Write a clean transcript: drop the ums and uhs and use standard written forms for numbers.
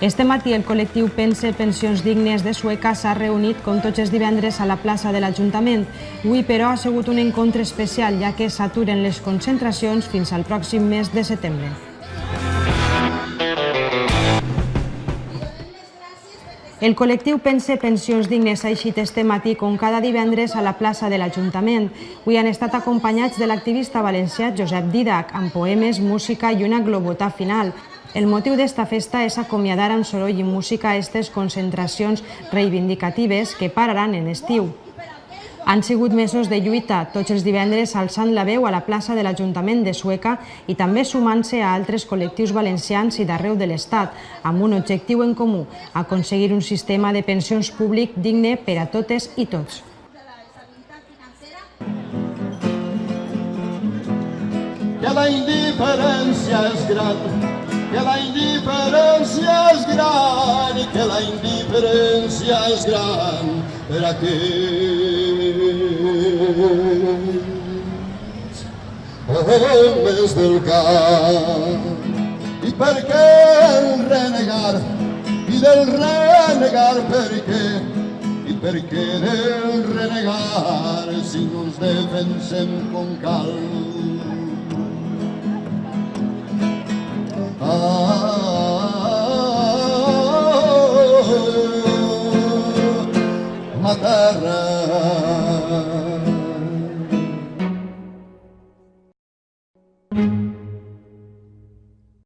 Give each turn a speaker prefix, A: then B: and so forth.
A: Este matí el col·lectiu Pense Pensions Dignes de Sueca s'ha reunit com tots els divendres a la plaça de l'Ajuntament. Avui, però, ha sigut un encontre especial, ja que s'aturen les concentracions fins al pròxim mes de setembre. El col·lectiu Pense Pensions Dignes ha eixit este matí com cada divendres a la plaça de l'Ajuntament. Avui han estat acompanyats de l'activista valencià Josep Didac, amb poemes, música i una globotà final. El motiu d'esta festa és acomiadar amb soroll i música aquestes concentracions reivindicatives que pararan en estiu. Han sigut mesos de lluita, tots els divendres alçant la veu a la plaça de l'Ajuntament de Sueca i també sumant-se a altres col·lectius valencians i d'arreu de l'Estat, amb un objectiu en comú, aconseguir un sistema de pensions públic digne per a totes i tots.
B: Que la indiferència és gran, que la indiferència és gran i que la indiferència és gran per a aquells homes del camp. I per què el renegar? I del renegar per què? I per què del renegar si no ens defensem com cal? La terra